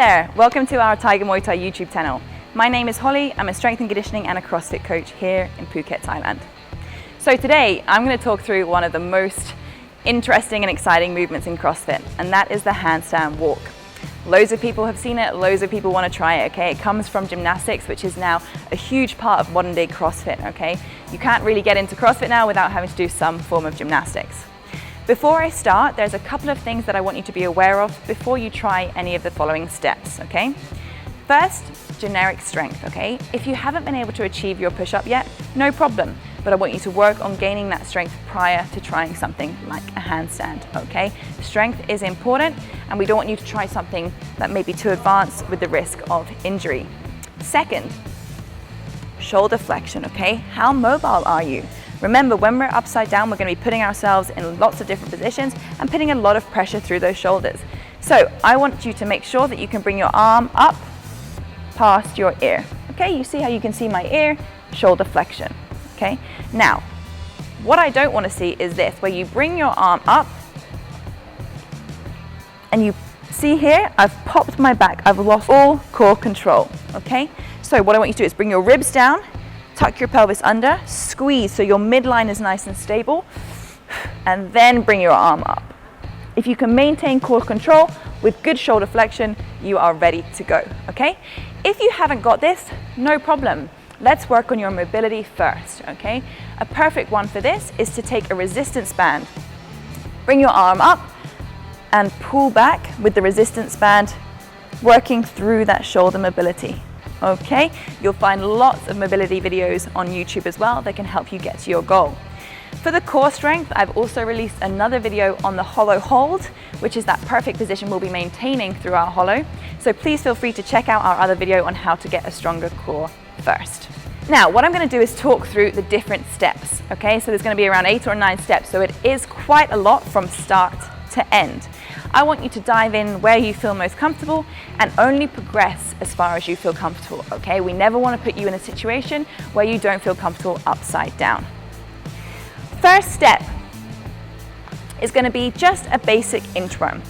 there, welcome to our Tiger Muay Thai YouTube channel. My name is Holly, I'm a strength and conditioning and a CrossFit coach here in Phuket, Thailand. So today I'm going to talk through one of the most interesting and exciting movements in CrossFit, and that is the handstand walk. Loads of people have seen it, loads of people want to try it, okay? It comes from gymnastics, which is now a huge part of modern day CrossFit, okay? You can't really get into CrossFit now without having to do some form of gymnastics. Before I start, there's a couple of things that I want you to be aware of before you try any of the following steps, okay? First, generic strength, okay? If you haven't been able to achieve your push-up yet, no problem, but I want you to work on gaining that strength prior to trying something like a handstand, okay? Strength is important, and we don't want you to try something that may be too advanced with the risk of injury. Second, shoulder flexion, okay? How mobile are you? Remember, when we're upside down, we're going to be putting ourselves in lots of different positions and putting a lot of pressure through those shoulders. So I want you to make sure that you can bring your arm up past your ear. Okay, you see how you can see my ear? Shoulder flexion. Okay, now, what I don't want to see is this, where you bring your arm up and you see here, I've popped my back. I've lost all core control. Okay, so what I want you to do is bring your ribs down, tuck your pelvis under, squeeze so your midline is nice and stable, and then bring your arm up. If you can maintain core control with good shoulder flexion, you are ready to go, okay? If you haven't got this, no problem. Let's work on your mobility first, okay? A perfect one for this is to take a resistance band. Bring your arm up and pull back with the resistance band, working through that shoulder mobility. Okay, you'll find lots of mobility videos on YouTube as well that can help you get to your goal. For the core strength, I've also released another video on the hollow hold, which is that perfect position we'll be maintaining through our hollow. So please feel free to check out our other video on how to get a stronger core first. Now, what I'm going to do is talk through the different steps. Okay, so there's going to be around 8 or 9 steps, so it is quite a lot from start to end. I want you to dive in where you feel most comfortable and only progress as far as you feel comfortable, okay? We never want to put you in a situation where you don't feel comfortable upside down. First step is going to be just a basic inchworm.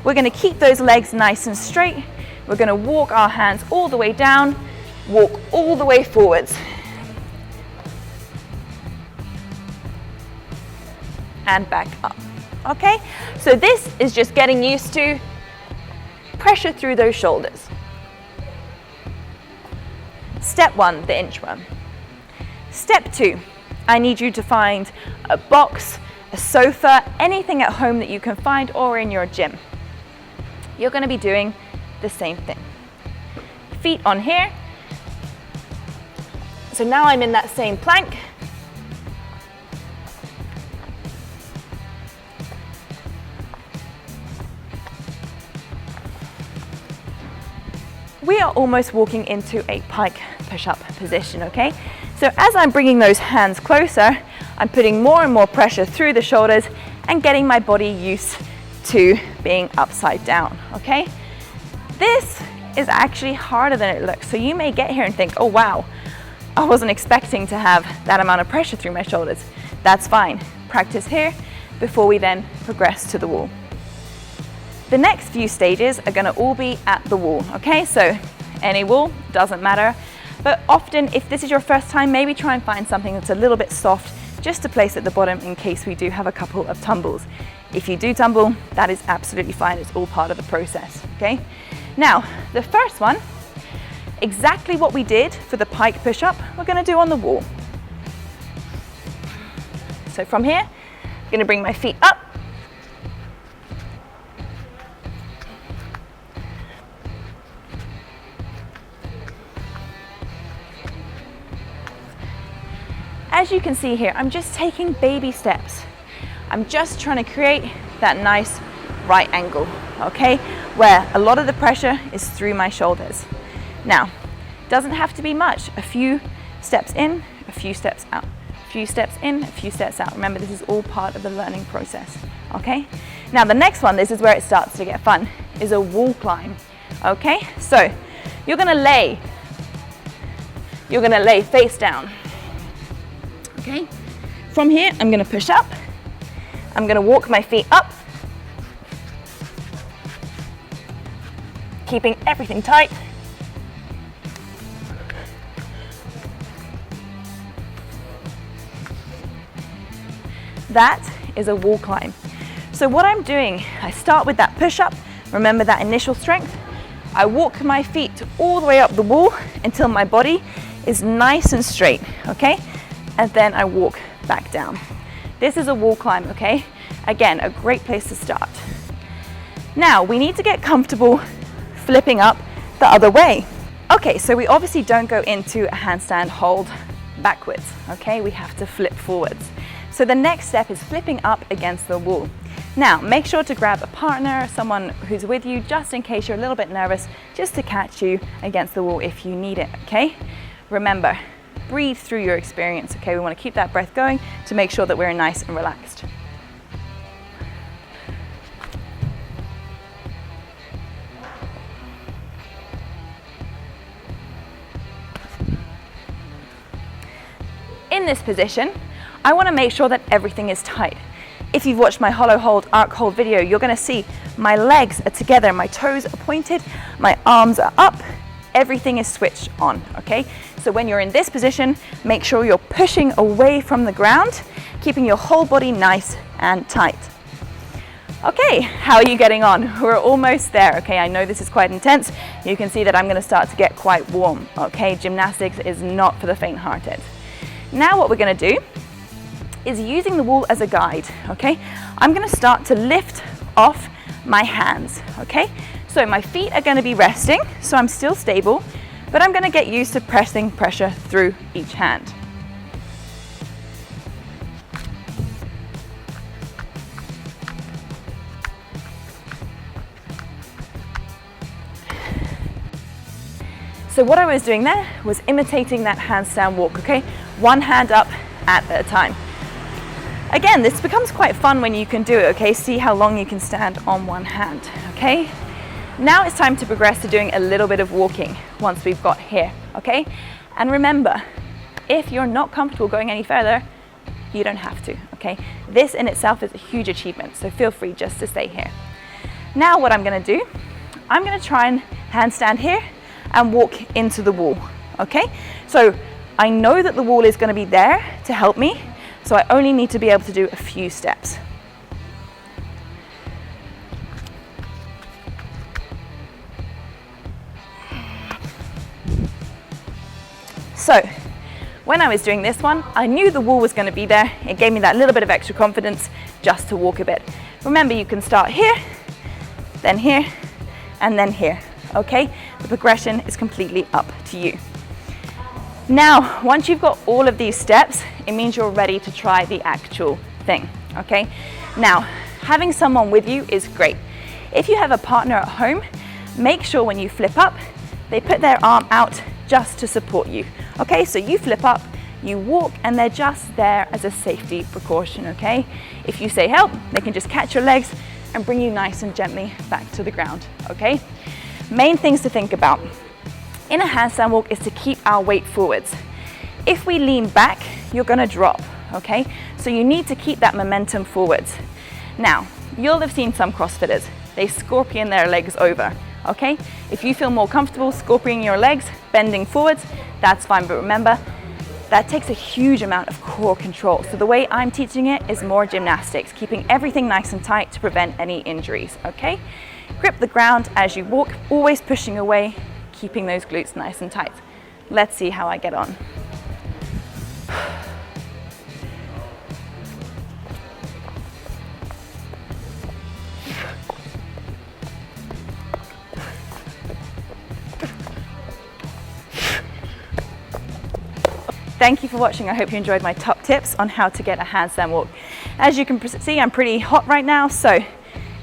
We're going to keep those legs nice and straight. We're going to walk our hands all the way down, walk all the way forwards. And back up. Okay, so this is just getting used to pressure through those shoulders. Step 1, the inchworm. Step 2, I need you to find a box, a sofa, anything at home that you can find or in your gym. You're going to be doing the same thing. Feet on here. So now I'm in that same plank. We are almost walking into a pike push-up position, okay? So as I'm bringing those hands closer, I'm putting more and more pressure through the shoulders and getting my body used to being upside down, okay? This is actually harder than it looks. So you may get here and think, oh wow, I wasn't expecting to have that amount of pressure through my shoulders. That's fine. Practice here before we then progress to the wall. The next few stages are going to all be at the wall, okay? So any wall, doesn't matter. But often, if this is your first time, maybe try and find something that's a little bit soft just to place at the bottom in case we do have a couple of tumbles. If you do tumble, that is absolutely fine. It's all part of the process, okay? Now, the first one, exactly what we did for the pike push-up, we're going to do on the wall. So from here, I'm going to bring my feet up. As you can see here, I'm just taking baby steps. I'm just trying to create that nice right angle, okay? Where a lot of the pressure is through my shoulders. Now, doesn't have to be much. A few steps in, a few steps out. A few steps in, a few steps out. Remember, this is all part of the learning process, okay? Now, the next one, this is where it starts to get fun, is a wall climb, okay? So, you're gonna lay face down. Okay, from here, I'm going to push up. I'm going to walk my feet up. keeping everything tight. That is a wall climb. So what I'm doing, I start with that push-up, remember that initial strength. I walk my feet all the way up the wall until my body is nice and straight, okay? And then I walk back down. This is a wall climb, okay? Again, a great place to start. Now, we need to get comfortable flipping up the other way. Okay, so we obviously don't go into a handstand hold backwards, okay? We have to flip forwards. So the next step is flipping up against the wall. Now, make sure to grab a partner, someone who's with you, just in case you're a little bit nervous, just to catch you against the wall if you need it, okay? Remember, breathe through your experience, okay? We want to keep that breath going to make sure that we're nice and relaxed. In this position, I want to make sure that everything is tight. If you've watched my hollow hold, arc hold video, you're going to see my legs are together, my toes are pointed, my arms are up, everything is switched on, okay? So when you're in this position, make sure you're pushing away from the ground, keeping your whole body nice and tight. Okay, how are you getting on? We're almost there, okay? I know this is quite intense. You can see that I'm going to start to get quite warm, okay? Gymnastics is not for the faint-hearted. Now what we're going to do is using the wall as a guide, okay? I'm gonna start to lift off my hands, okay? So my feet are gonna be resting, so I'm still stable, but I'm gonna get used to pressing pressure through each hand. So what I was doing there was imitating that handstand walk, okay? One hand up at a time. Again, this becomes quite fun when you can do it, okay? See how long you can stand on one hand, okay? Now it's time to progress to doing a little bit of walking once we've got here, okay? And remember, if you're not comfortable going any further, you don't have to, okay? This in itself is a huge achievement, so feel free just to stay here. Now what I'm gonna do, I'm gonna try and handstand here and walk into the wall, okay? So I know that the wall is gonna be there to help me, so I only need to be able to do a few steps. So, when I was doing this one, I knew the wall was going to be there. It gave me that little bit of extra confidence just to walk a bit. Remember, you can start here, then here, and then here, okay? The progression is completely up to you. Now, once you've got all of these steps, it means you're ready to try the actual thing, okay? Now, having someone with you is great. If you have a partner at home, make sure when you flip up, they put their arm out just to support you, okay? So you flip up, you walk, and they're just there as a safety precaution, okay? If you say help, they can just catch your legs and bring you nice and gently back to the ground, okay? Main things to think about in a handstand walk is to keep our weight forwards. If we lean back, you're gonna drop, okay? So you need to keep that momentum forwards. Now, you'll have seen some CrossFitters. They scorpion their legs over, okay? If you feel more comfortable scorpioning your legs, bending forwards, that's fine, but remember, that takes a huge amount of core control. So the way I'm teaching it is more gymnastics, keeping everything nice and tight to prevent any injuries, okay? Grip the ground as you walk, always pushing away, keeping those glutes nice and tight. Let's see how I get on. Thank you for watching. I hope you enjoyed my top tips on how to get a handstand walk. As you can see, I'm pretty hot right now, so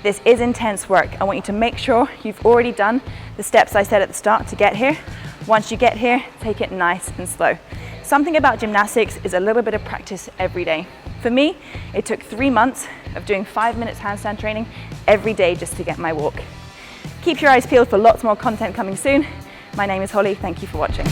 this is intense work. I want you to make sure you've already done the steps I said at the start to get here. Once you get here, take it nice and slow. Something about gymnastics is a little bit of practice every day. For me, it took 3 months of doing 5 minutes handstand training every day just to get my walk. Keep your eyes peeled for lots more content coming soon. My name is Holly. Thank you for watching.